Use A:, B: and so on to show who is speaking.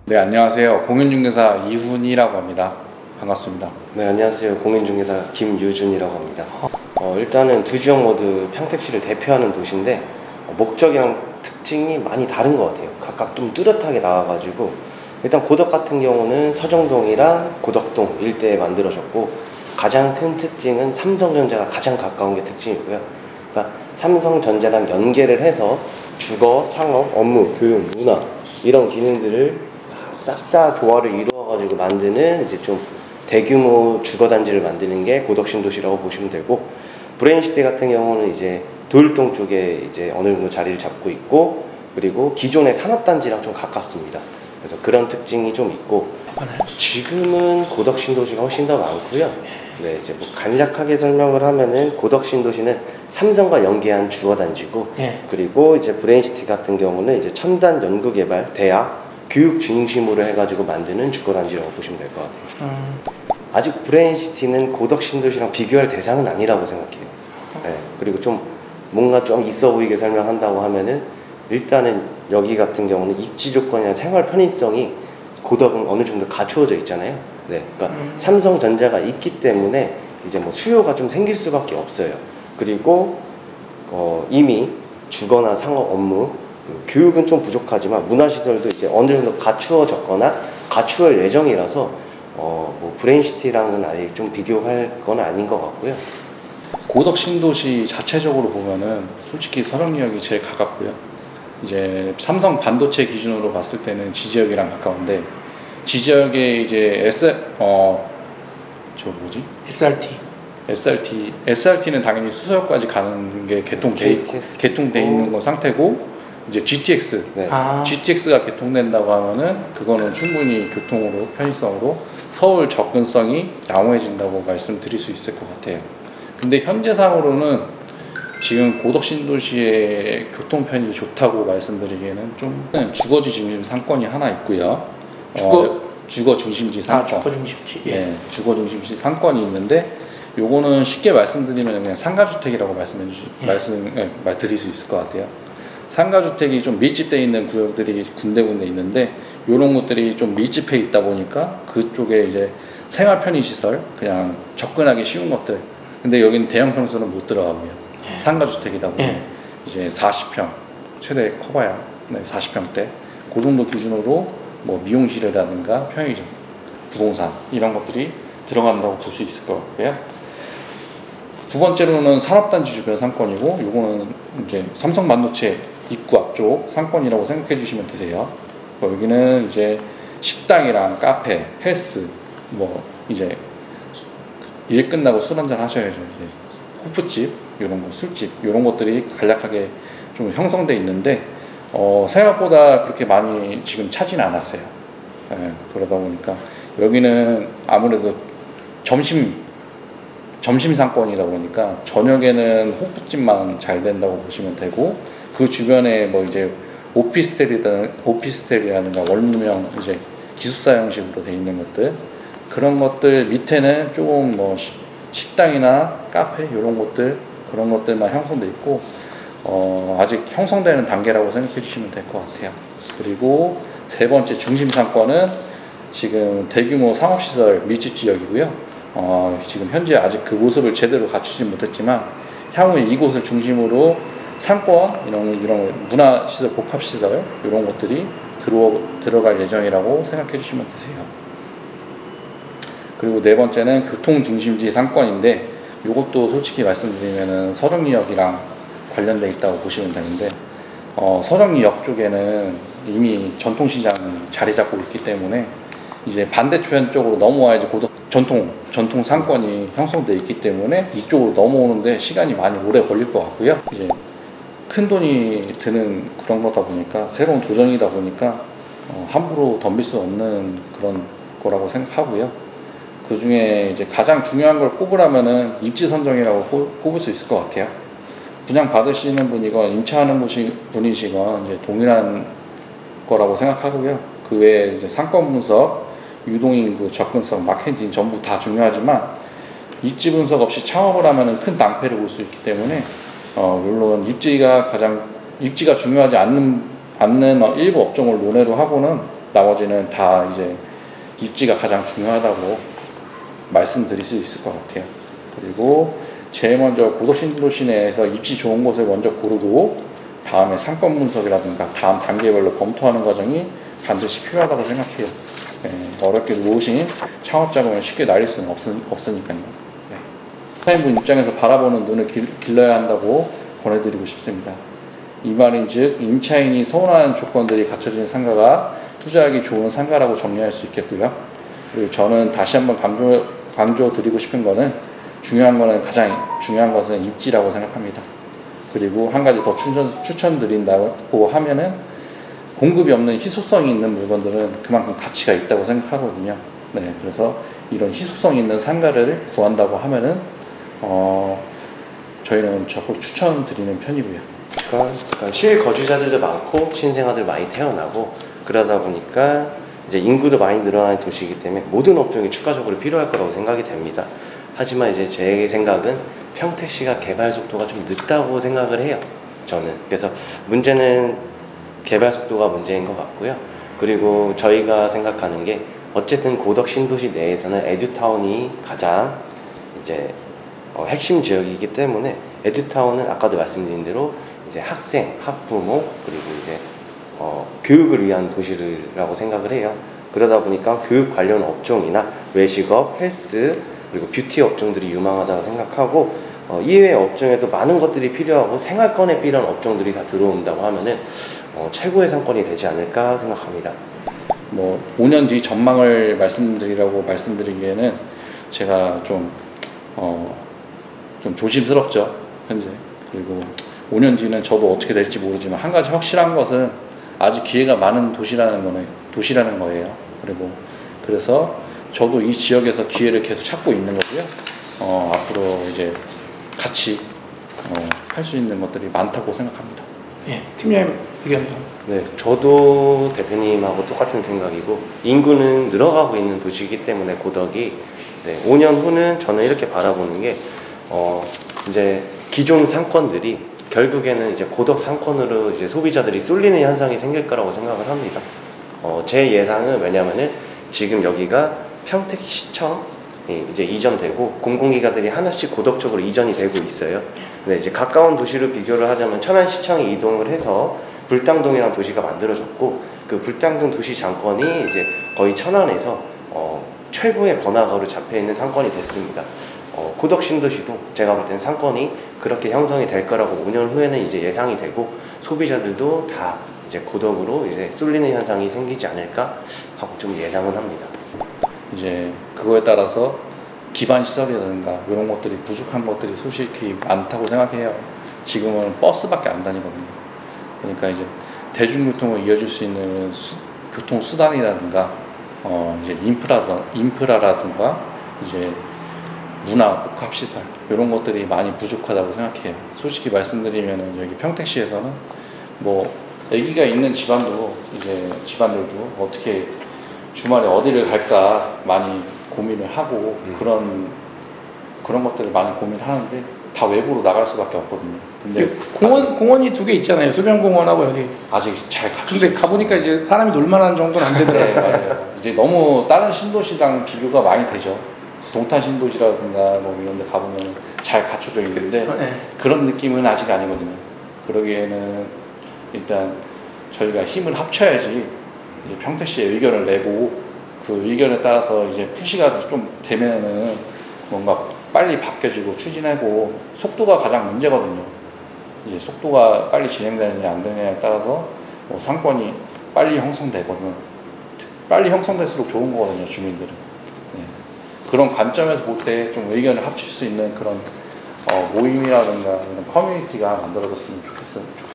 A: 네, 안녕하세요. 공인중개사 이훈이라고 합니다. 반갑습니다.
B: 네, 안녕하세요. 공인중개사 김유준이라고 합니다. 일단은 두 지역 모두 평택시를 대표하는 도시인데 목적이랑 특징이 많이 다른 것 같아요. 각각 좀 뚜렷하게 나와가지고 일단 고덕 같은 경우는 서정동이랑 고덕동 일대에 만들어졌고 가장 큰 특징은 삼성전자가 가장 가까운 게 특징이고요. 그러니까 삼성전자랑 연계를 해서 주거, 상업, 업무, 교육, 문화 이런 기능들을 싹 다 조화를 이루어가지고 만드는 이제 좀 대규모 주거단지를 만드는 게 고덕 신도시라고 보시면 되고, 브레인시티 같은 경우는 이제 도율동 쪽에 이제 어느 정도 자리를 잡고 있고, 그리고 기존의 산업단지랑 좀 가깝습니다. 그래서 그런 특징이 좀 있고, 지금은 고덕 신도시가 훨씬 더 많고요. 네, 이제 뭐 간략하게 설명을 하면은 고덕 신도시는 삼성과 연계한 주거단지고, 그리고 이제 브레인시티 같은 경우는 이제 첨단 연구개발, 대학, 교육 중심으로 해가지고 만드는 주거단지라고 보시면 될 것 같아요. 아직 브레인시티는 고덕 신도시랑 비교할 대상은 아니라고 생각해요. 네, 그리고 좀 뭔가 좀 있어 보이게 설명한다고 하면은 일단은 여기 같은 경우는 입지 조건이나 생활 편의성이 고덕은 어느 정도 갖추어져 있잖아요. 네, 그러니까 삼성전자가 있기 때문에 이제 뭐 수요가 좀 생길 수밖에 없어요. 그리고 이미 주거나 상업 업무, 교육은 좀 부족하지만 문화시설도 이제 어느 정도 갖추어졌거나 갖추어질 예정이라서 뭐 브레인시티랑은 아예 좀 비교할 건 아닌 것 같고요.
A: 고덕 신도시 자체적으로 보면은 솔직히 서정리역이 제일 가깝고요. 이제 삼성 반도체 기준으로 봤을 때는 지지역이랑 가까운데, 지지역에 이제 SRT는 당연히 수서역까지 가는 게 개통돼 있는 거 상태고, 이제 GTX, GTX가 개통된다고 하면은 그거는 충분히 교통으로, 편의성으로 서울 접근성이 양호해진다고 말씀드릴 수 있을 것 같아요. 근데 현재상으로는 지금 고덕 신도시의 교통편이 좋다고 말씀드리기에는 좀 주거지 중심 상권이 하나 있고요. 주거 중심지 상권.
C: 주거 중심지.
A: 네, 주거 중심지 상권이 있는데, 요거는 쉽게 말씀드리면 그냥 상가주택이라고 말드릴 수 있을 것 같아요. 상가주택이 좀 밀집되어 있는 구역들이 군데군데 있는데, 이런 것들이 좀 밀집해 있다 보니까 그쪽에 이제 생활 편의시설, 그냥 접근하기 쉬운 것들. 근데 여기는 대형 평수는 못 들어가고요. 상가주택이다 보니 이제 40평, 최대 커봐야 40평대. 그 정도 기준으로 뭐 미용실이라든가 편의점, 부동산 이런 것들이 들어간다고 볼 수 있을 것 같고요. 두 번째로는 산업단지 주변 상권이고, 요거는 이제 삼성 반도체 입구 앞쪽 상권이라고 생각해 주시면 되세요. 여기는 이제 식당이랑 카페, 헬스, 뭐 이제 일 끝나고 술 한잔 하셔야죠. 이제 호프집, 이런 거, 술집, 이런 것들이 간략하게 좀 형성돼 있는데, 생각보다 그렇게 많이 지금 차진 않았어요. 그러다 보니까 여기는 아무래도 점심 상권이다 보니까 저녁에는 호프집만 잘 된다고 보시면 되고, 그 주변에 뭐 이제 오피스텔이라든가 원룸형 이제 기숙사 형식으로 돼 있는 것들, 그런 것들 밑에는 조금 뭐 식당이나 카페 이런 것들, 그런 것들만 형성돼 있고, 아직 형성되는 단계라고 생각해 주시면 될 것 같아요. 그리고 세 번째 중심 상권은 지금 대규모 상업시설 밀집 지역이고요. 지금 현재 아직 그 모습을 제대로 갖추지 못했지만, 향후에 이곳을 중심으로 상권, 이런 문화시설, 복합시설 이런 것들이 들어갈 예정이라고 생각해 주시면 되세요. 그리고 네 번째는 교통중심지 상권인데, 이것도 솔직히 말씀드리면은 서정리역이랑 관련돼 있다고 보시면 되는데, 서정리역 쪽에는 이미 전통시장이 자리 잡고 있기 때문에 이제 반대편 쪽으로 넘어와야지 고덕 전통 상권이 형성돼 있기 때문에 이쪽으로 넘어오는데 시간이 많이 오래 걸릴 것 같고요. 이제 큰 돈이 드는 그런 거다 보니까, 새로운 도전이다 보니까 함부로 덤빌 수 없는 그런 거라고 생각하고요. 그 중에 이제 가장 중요한 걸 꼽으라면은 입지 선정이라고 꼽을 수 있을 것 같아요. 분양 받으시는 분이건 임차하는 분이시건 이제 동일한 거라고 생각하고요. 그 외에 이제 상권 분석, 유동인구, 접근성, 마케팅 전부 다 중요하지만, 입지 분석 없이 창업을 하면은 큰 낭패를 볼 수 있기 때문에, 물론 입지가 중요하지 않는 일부 업종을 논외로 하고는 나머지는 다 이제 입지가 가장 중요하다고 말씀드릴 수 있을 것 같아요. 그리고 제일 먼저 고덕신도시 내에서 입지 좋은 곳을 먼저 고르고 다음에 상권 분석이라든가 다음 단계별로 검토하는 과정이 반드시 필요하다고 생각해요. 어렵게 모으신 창업자금을 쉽게 날릴 수는 없으니까요. 사인분 입장에서 바라보는 눈을 길러야 한다고 권해드리고 싶습니다. 이 말인즉 임차인이 선호하는 조건들이 갖춰진 상가가 투자하기 좋은 상가라고 정리할 수 있겠고요. 그리고 저는 다시 한번 강조드리고 싶은 거는 가장 중요한 것은 입지라고 생각합니다. 그리고 한 가지 더 추천드린다고 하면은 공급이 없는 희소성이 있는 물건들은 그만큼 가치가 있다고 생각하거든요. 네, 그래서 이런 희소성 있는 상가를 구한다고 하면은 저희는 적극 추천드리는 편이고요.
B: 그러니까 실거주자들도 많고 신생아들 많이 태어나고 그러다 보니까 이제 인구도 많이 늘어나는 도시이기 때문에 모든 업종이 추가적으로 필요할 거라고 생각이 됩니다. 하지만 이제 제 생각은 평택시가 개발 속도가 좀 늦다고 생각을 해요. 저는. 그래서 문제는 개발 속도가 문제인 것 같고요. 그리고 저희가 생각하는 게 어쨌든 고덕 신도시 내에서는 에듀타운이 가장 이제 핵심 지역이기 때문에 에듀타운은 아까도 말씀드린 대로 이제 학생, 학부모 그리고 이제 교육을 위한 도시라고 생각을 해요. 그러다 보니까 교육 관련 업종이나 외식업, 헬스 그리고 뷰티 업종들이 유망하다고 생각하고 이외의 업종에도 많은 것들이 필요하고 생활권에 필요한 업종들이 다 들어온다고 하면은 최고의 상권이 되지 않을까 생각합니다.
A: 5년 뒤 전망을 말씀드리기에는 제가 좀 조심스럽죠, 현재. 그리고 5년 뒤는 저도 어떻게 될지 모르지만 한 가지 확실한 것은 아직 기회가 많은 도시라는 거예요. 그래서 저도 이 지역에서 기회를 계속 찾고 있는 거고요. 앞으로 이제 같이 할 수 있는 것들이 많다고 생각합니다.
C: 예, 팀장님 의견도.
B: 네, 저도 대표님하고 똑같은 생각이고 인구는 늘어가고 있는 도시이기 때문에 고덕이 5년 후는 저는 이렇게 바라보는 게 이제 기존 상권들이 결국에는 이제 고덕 상권으로 이제 소비자들이 쏠리는 현상이 생길 거라고 생각을 합니다. 제 예상은 왜냐면은 지금 여기가 평택시청 이제 이전되고 공공기관들이 하나씩 고덕 쪽으로 이전이 되고 있어요. 근데 이제 가까운 도시로 비교를 하자면 천안시청이 이동을 해서 불당동이라는 도시가 만들어졌고 그 불당동 도시 장권이 이제 거의 천안에서 최고의 번화가로 잡혀있는 상권이 됐습니다. 고덕 신도시도 제가 볼 때는 상권이 그렇게 형성이 될 거라고 5년 후에는 이제 예상이 되고 소비자들도 다 이제 고덕으로 이제 쏠리는 현상이 생기지 않을까 하고 좀 예상을 합니다.
A: 이제 그거에 따라서 기반 시설이라든가 이런 것들이 부족한 것들이 솔직히 많다고 생각해요. 지금은 버스밖에 안 다니거든요. 그러니까 이제 대중교통을 이어줄 수 있는 교통 수단이라든가 이제 인프라라든가 이제 문화 복합 시설 이런 것들이 많이 부족하다고 생각해요. 솔직히 말씀드리면은 여기 평택시에서는 아기가 있는 집안들도 어떻게 주말에 어디를 갈까 많이 고민을 하고 그런 것들을 많이 고민하는데 다 외부로 나갈 수밖에 없거든요. 근데
C: 공원이 2개 있잖아요. 수변공원하고 여기.
A: 아직 잘 갖춰져.
C: 근데 가보니까 이제 사람이 놀만한 정도는 안 되더라고요.
A: 네, 맞아요. 이제 너무 다른 신도시랑 비교가 많이 되죠. 동탄 신도시라든가 이런 데 가보면 잘 갖춰져 있는데
C: 네.
A: 그런 느낌은 아직 아니거든요. 그러기에는 일단 저희가 힘을 합쳐야지 이제 평택시의 의견을 내고 그 의견에 따라서 이제 푸시가 좀 되면은 뭔가 빨리 바뀌어지고 추진하고 속도가 가장 문제거든요. 이제 속도가 빨리 진행되느냐 안 되느냐에 따라서 상권이 빨리 형성되거든. 빨리 형성될수록 좋은 거거든요, 주민들은. 네. 그런 관점에서 볼 때 좀 의견을 합칠 수 있는 그런 모임이라든가 이런 커뮤니티가 만들어졌으면 좋겠어요.